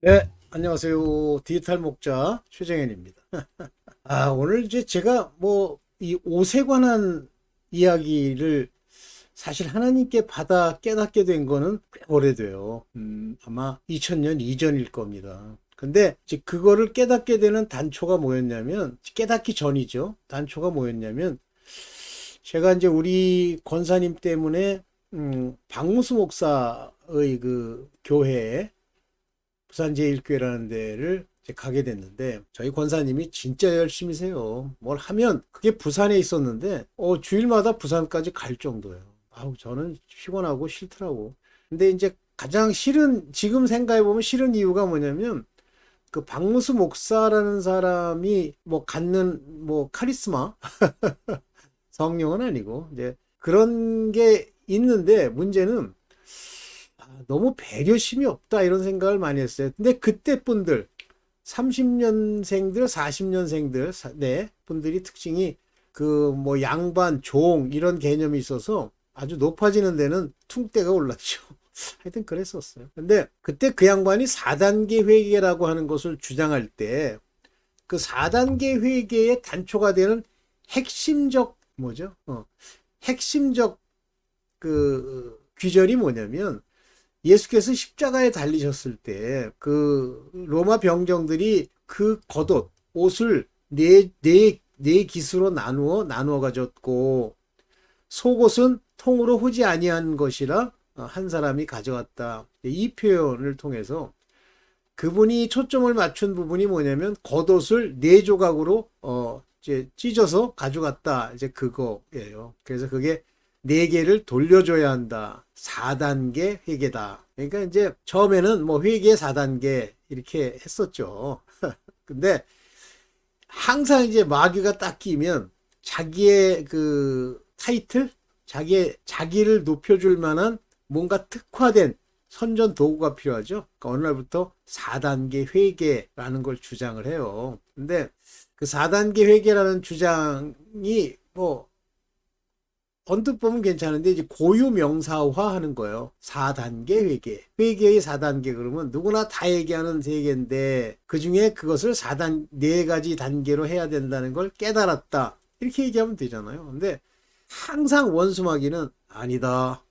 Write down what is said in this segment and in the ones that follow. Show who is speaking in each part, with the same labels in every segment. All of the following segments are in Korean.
Speaker 1: 네, 안녕하세요. 디지털 목자 최정현입니다. 오늘 이제 제가 이 옷에 관한 이야기를 사실 하나님께 받아 깨닫게 된 거는 꽤 오래돼요. 아마 2000년 이전일 겁니다. 근데 이제 그거를 깨닫게 되는 단초가 뭐였냐면, 깨닫기 전이죠. 단초가 뭐였냐면, 제가 이제 우리 권사님 때문에, 박무수 목사의 그 교회에 부산제일교회라는 데를 이제 가게 됐는데 저희 권사님이 진짜 열심히세요. 뭘 하면 그게 부산에 있었는데 주일마다 부산까지 갈 정도예요. 저는 피곤하고 싫더라고. 근데 이제 가장 싫은 지금 생각해 보면 싫은 이유가 뭐냐면 그 박무수 목사라는 사람이 뭐 갖는 뭐 카리스마 성령은 아니고 이제 그런 게 있는데 문제는 너무 배려심이 없다 이런 생각을 많이 했어요. 근데 그때 분들 30년생들, 40년생들 네 분들이 특징이 그 뭐 양반, 종 이런 개념이 있어서 아주 높아지는 데는 퉁대가 올랐죠. 하여튼 그랬었어요. 근데 그때 그 양반이 4단계 회계라고 하는 것을 주장할 때 그 4단계 회계의 단초가 되는 핵심적 뭐죠? 핵심적 그 귀절이 뭐냐면 예수께서 십자가에 달리셨을 때 그 로마 병정들이 그 겉옷 옷을 네 기수로 나누어 가졌고 속옷은 통으로 후지 아니한 것이라 한 사람이 가져갔다. 이 표현을 통해서 그분이 초점을 맞춘 부분이 뭐냐면 겉옷을 네 조각으로 이제 찢어서 가져갔다. 이제 그거예요. 그래서 그게 네 개를 돌려줘야 한다. 4단계 회계다. 그러니까 이제 처음에는 뭐 회계 4단계 이렇게 했었죠. 근데 항상 이제 마귀가 딱 끼면 자기의 그 타이틀, 자기를 높여줄 만한 뭔가 특화된 선전 도구가 필요하죠. 그러니까 어느 날부터 4단계 회계라는 걸 주장을 해요. 근데 그 4단계 회계라는 주장이 뭐 언뜻 보면 괜찮은데 이제 고유명사화 하는 거예요. 4단계 회계. 회계의 4단계 그러면 누구나 다 얘기하는 세계인데 그중에 그것을 4단 4가지 단계로 해야 된다는 걸 깨달았다. 이렇게 얘기하면 되잖아요. 근데 항상 원수마귀는 아니다.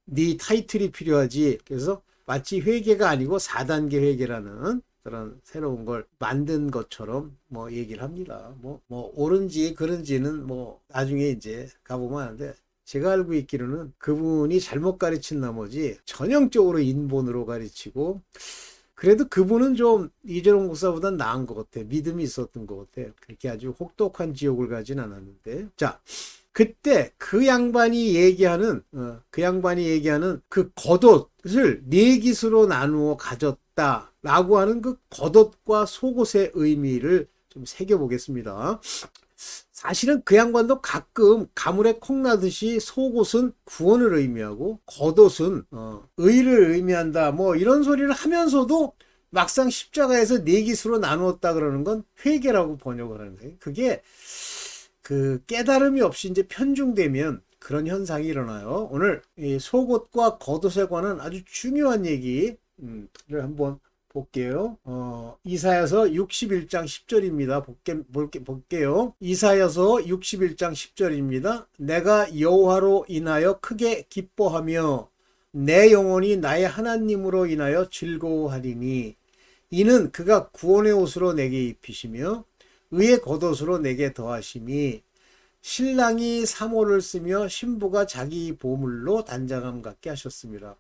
Speaker 1: 네 타이틀이 필요하지. 그래서 마치 회계가 아니고 4단계 회계라는 그런 새로운 걸 만든 것처럼 뭐 얘기를 합니다. 뭐 옳은지 그른지는 뭐 나중에 이제 가보면 아는데 제가 알고 있기로는 그분이 잘못 가르친 나머지 전형적으로 인본으로 가르치고 그래도 그분은 좀 이재용 목사보다 나은 것 같아. 믿음이 있었던 것 같아. 그렇게 아주 혹독한 지옥을 가진 않았는데. 자, 그때 그 양반이 얘기하는 그 겉옷을 네 기수로 나누어 가졌다라고 하는 그 겉옷과 속옷의 의미를 좀 새겨보겠습니다. 사실은 그 양반도 가끔 가물에 콩나듯이 속옷은 구원을 의미하고 겉옷은 의를 의미한다 뭐 이런 소리를 하면서도 막상 십자가에서 네 기수로 나누었다 그러는 건 회개라고 번역을 하는 거예요. 그게 그 깨달음이 없이 이제 편중되면 그런 현상이 일어나요. 오늘 이 속옷과 겉옷에 관한 아주 중요한 얘기를 한번 볼게요. 이사야서 61장 10절입니다. 볼게요. 이사야서 61장 10절입니다. 내가 여호와로 인하여 크게 기뻐하며 내 영혼이 나의 하나님으로 인하여 즐거워하리니 이는 그가 구원의 옷으로 내게 입히시며 의의 겉옷으로 내게 더하심이 신랑이 사모를 쓰며 신부가 자기 보물로 단장함 같게 하셨습니다.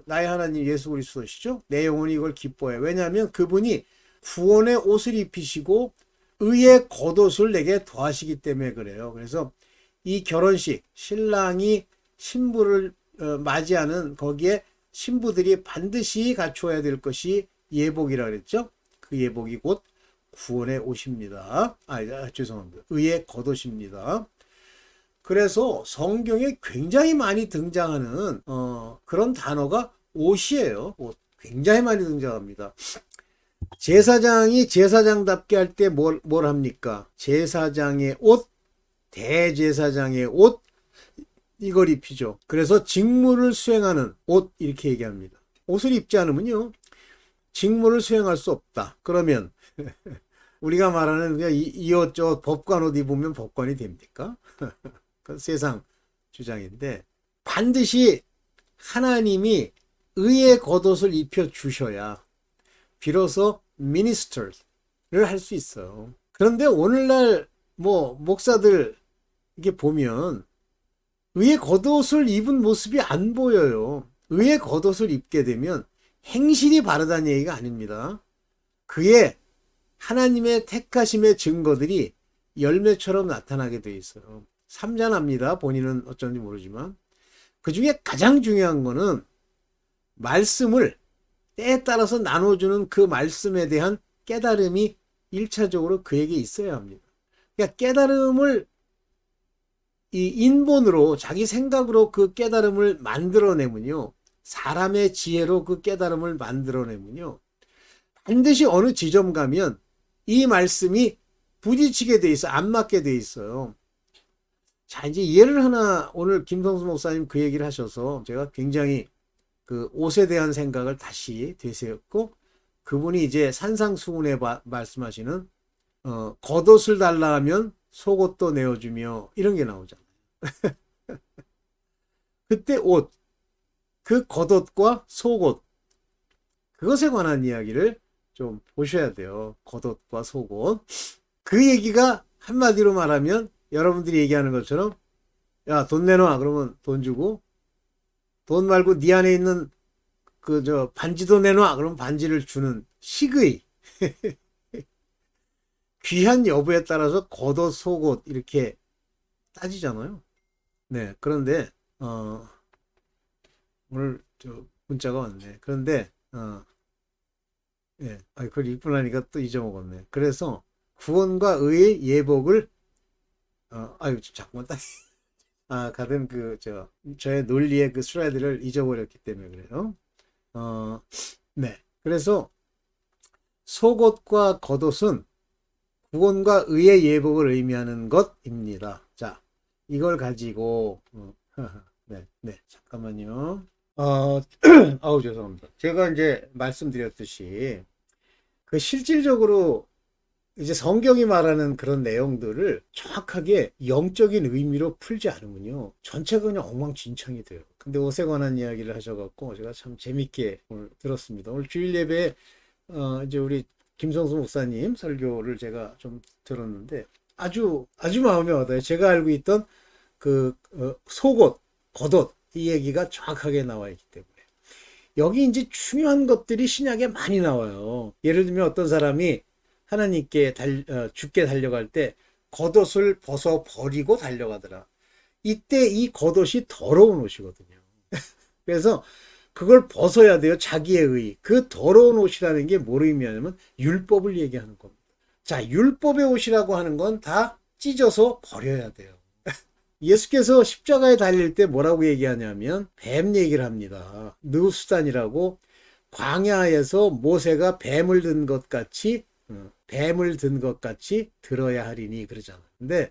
Speaker 1: 나의 하나님 예수 그리스도시죠. 내 영혼이 이걸 기뻐해. 왜냐하면 그분이 구원의 옷을 입히시고 의의 겉옷을 내게 더하시기 때문에 그래요. 그래서 이 결혼식 신랑이 신부를 맞이하는 거기에 신부들이 반드시 갖추어야 될 것이 예복이라 그랬죠. 그 예복이 곧 구원의 옷입니다. 죄송합니다. 의의 겉옷입니다. 그래서 성경에 굉장히 많이 등장하는 그런 단어가 옷이에요. 옷. 굉장히 많이 등장합니다. 제사장이 제사장답게 할 때 뭘 합니까? 제사장의 옷, 대제사장의 옷, 이걸 입히죠. 그래서 직무를 수행하는 옷 이렇게 얘기합니다. 옷을 입지 않으면요. 직무를 수행할 수 없다. 그러면 우리가 말하는 그냥 이것저것 법관 옷 입으면 법관이 됩니까? 그 세상 주장인데, 반드시 하나님이 의의 겉옷을 입혀 주셔야 비로소 미니스터를 할 수 있어요. 그런데 오늘날 뭐 목사들 이게 보면 의의 겉옷을 입은 모습이 안 보여요. 의의 겉옷을 입게 되면 행실이 바르다는 얘기가 아닙니다. 그의 하나님의 택하심의 증거들이 열매처럼 나타나게 돼 있어요. 삼잔합니다. 본인은 어쩐지 모르지만. 그 중에 가장 중요한 거는 말씀을 때에 따라서 나눠주는 그 말씀에 대한 깨달음이 1차적으로 그에게 있어야 합니다. 그러니까 깨달음을 이 인본으로 자기 생각으로 그 깨달음을 만들어내면요. 사람의 지혜로 그 깨달음을 만들어내면요. 반드시 어느 지점 가면 이 말씀이 부딪히게 돼 있어. 안 맞게 돼 있어요. 자, 이제 예를 하나 오늘 김성수 목사님 그 얘기를 하셔서 제가 굉장히 그 옷에 대한 생각을 다시 되새겼고, 그분이 이제 산상수훈에 말씀하시는 겉옷을 달라 하면 속옷도 내어주며 이런 게 나오잖아요. 그때 옷, 그 겉옷과 속옷, 그것에 관한 이야기를 좀 보셔야 돼요. 겉옷과 속옷. 그 얘기가 한마디로 말하면 여러분들이 얘기하는 것처럼, 야, 돈 내놔. 그러면 돈 주고, 돈 말고 네 안에 있는 반지도 내놔. 그러면 반지를 주는 식의. 귀한 여부에 따라서 겉옷, 속옷 이렇게 따지잖아요. 네. 그런데 오늘 문자가 왔네. 그런데 예. 그걸 읽고 나니까 또 잊어먹었네. 그래서 구원과 의의 예복을 자꾸만 딱 가든 저의 논리의 그 스라이드를 잊어버렸기 때문에 그래요. 네. 그래서 속옷과 겉옷은 구원과 의의 예복을 의미하는 것입니다. 자, 이걸 가지고 네, 잠깐만요. 아우 죄송합니다. 제가 이제 말씀드렸듯이 그 실질적으로 이제 성경이 말하는 그런 내용들을 정확하게 영적인 의미로 풀지 않으면요, 전체가 그냥 엉망진창이 돼요. 근데 옷에 관한 이야기를 하셔갖고 제가 참 재밌게 오늘 들었습니다. 오늘 주일 예배에 이제 우리 김성수 목사님 설교를 제가 좀 들었는데 아주 마음에 와닿아요. 제가 알고 있던 속옷, 겉옷 이 얘기가 정확하게 나와 있기 때문에 여기 이제 중요한 것들이 신약에 많이 나와요. 예를 들면 어떤 사람이 하나님께 죽게 달려갈 때 겉옷을 벗어 버리고 달려가더라. 이때 이 겉옷이 더러운 옷이거든요. 그래서 그걸 벗어야 돼요. 자기의 의. 그 더러운 옷이라는 게 뭘 의미하냐면 율법을 얘기하는 겁니다. 자, 율법의 옷이라고 하는 건 다 찢어서 버려야 돼요. 예수께서 십자가에 달릴 때 뭐라고 얘기하냐면 뱀 얘기를 합니다. 느우수단이라고, 광야에서 모세가 뱀을 든 것 같이 들어야 하리니 그러잖아요. 근데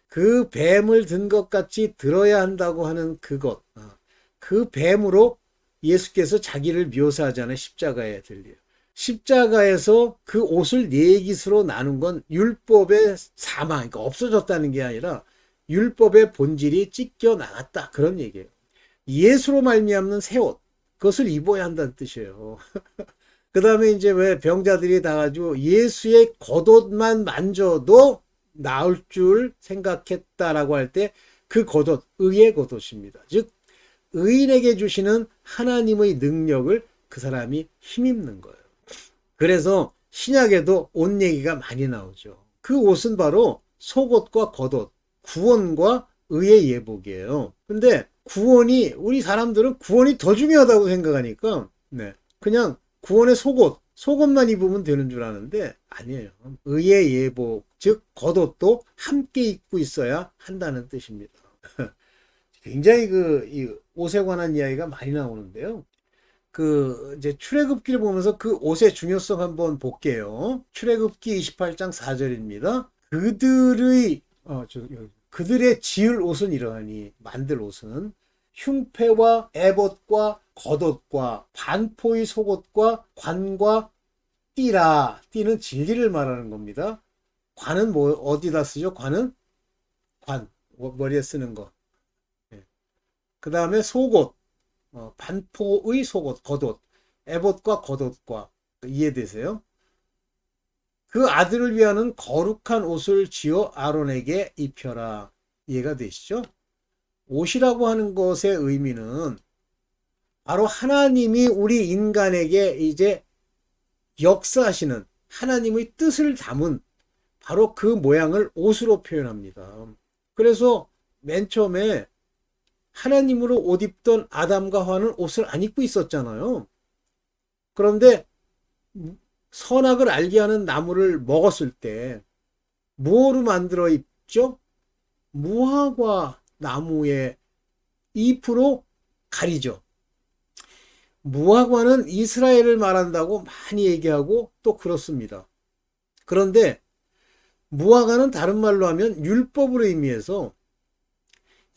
Speaker 1: 그 뱀을 든 것 같이 들어야 한다고 하는 그것, 그 뱀으로 예수께서 자기를 묘사하잖아요. 십자가에 들려. 십자가에서 그 옷을 네 깃으로 나눈 건 율법의 사망, 그러니까 없어졌다는 게 아니라 율법의 본질이 찢겨 나갔다, 그런 얘기예요. 예수로 말미암는 새 옷, 그것을 입어야 한다는 뜻이에요. 그 다음에 이제 왜 병자들이 다 가지고 예수의 겉옷만 만져도 나을 줄 생각했다라고 할 때 그 겉옷, 의의 겉옷입니다. 즉 의인에게 주시는 하나님의 능력을 그 사람이 힘입는 거예요. 그래서 신약에도 옷 얘기가 많이 나오죠. 그 옷은 바로 속옷과 겉옷, 구원과 의의 예복이에요. 근데 우리 사람들은 구원이 더 중요하다고 생각하니까 그냥 구원의 속옷만 입으면 되는 줄 아는데 아니에요. 의의 예복, 즉 겉옷도 함께 입고 있어야 한다는 뜻입니다. 굉장히 이 옷에 관한 이야기가 많이 나오는데요. 이제 출애굽기를 보면서 그 옷의 중요성 한번 볼게요. 출애굽기 28장 4절입니다. 그들의 지을 옷은 이러하니, 만들 옷은 흉패와 에봇과 겉옷과 반포의 속옷과 관과 띠라, 띠는 진리를 말하는 겁니다. 관은 뭐 어디다 쓰죠? 관은 관, 머리에 쓰는 거. 그 다음에 속옷, 반포의 속옷, 겉옷, 에봇과 겉옷과 이해되세요? 그 아들을 위하는 거룩한 옷을 지어 아론에게 입혀라. 이해가 되시죠? 옷이라고 하는 것의 의미는 바로 하나님이 우리 인간에게 이제 역사하시는 하나님의 뜻을 담은 바로 그 모양을 옷으로 표현합니다. 그래서 맨 처음에 하나님으로 옷 입던 아담과 하와는 옷을 안 입고 있었잖아요. 그런데 선악을 알게 하는 나무를 먹었을 때 뭐로 만들어 입죠? 무화과 나무의 잎으로 가리죠. 무화과는 이스라엘을 말한다고 많이 얘기하고 또 그렇습니다. 그런데 무화과는 다른 말로 하면 율법으로 의미해서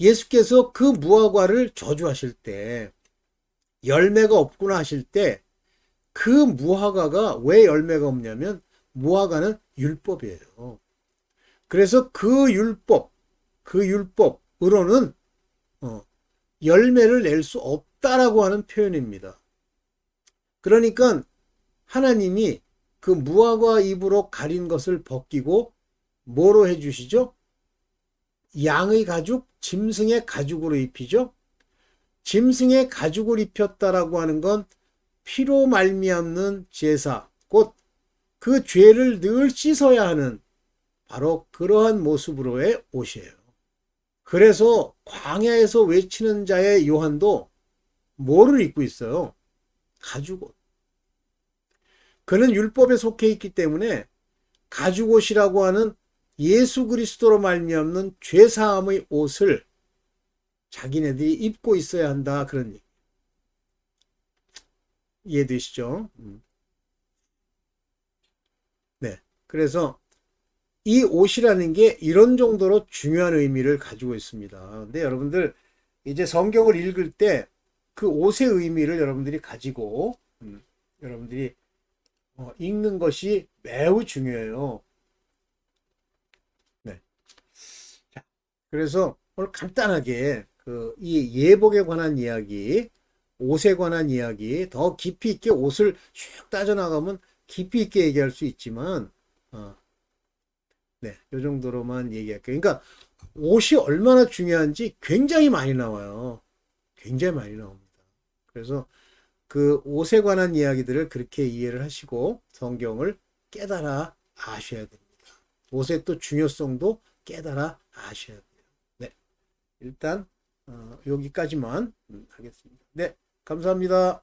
Speaker 1: 예수께서 그 무화과를 저주하실 때 열매가 없구나 하실 때 그 무화과가 왜 열매가 없냐면 무화과는 율법이에요. 그래서 그 율법으로는 열매를 낼 수 없다라고 하는 표현입니다. 그러니까 하나님이 그 무화과 잎으로 가린 것을 벗기고 뭐로 해주시죠? 양의 가죽, 짐승의 가죽으로 입히죠. 짐승의 가죽을 입혔다라고 하는 건 피로 말미암는 제사, 곧 그 죄를 늘 씻어야 하는 바로 그러한 모습으로의 옷이에요. 그래서 광야에서 외치는 자의 요한도 뭐를 입고 있어요? 가죽옷. 그는 율법에 속해 있기 때문에 가죽옷이라고 하는 예수 그리스도로 말미암는 죄사함의 옷을 자기네들이 입고 있어야 한다. 그런 얘기. 이해되시죠? 네. 그래서 이 옷이라는 게 이런 정도로 중요한 의미를 가지고 있습니다. 근데 여러분들 이제 성경을 읽을 때 그 옷의 의미를 여러분들이 가지고 여러분들이 읽는 것이 매우 중요해요. 네. 자, 그래서 오늘 간단하게 이 예복에 관한 이야기, 옷에 관한 이야기, 더 깊이 있게 옷을 쭉 따져나가면 깊이 있게 얘기할 수 있지만, 네, 이 정도로만 얘기할게요. 그러니까 옷이 얼마나 중요한지 굉장히 많이 나와요. 굉장히 많이 나옵니다. 그래서 그 옷에 관한 이야기들을 그렇게 이해를 하시고 성경을 깨달아 아셔야 됩니다. 옷의 또 중요성도 깨달아 아셔야 돼요. 네, 일단 여기까지만 하겠습니다. 네, 감사합니다.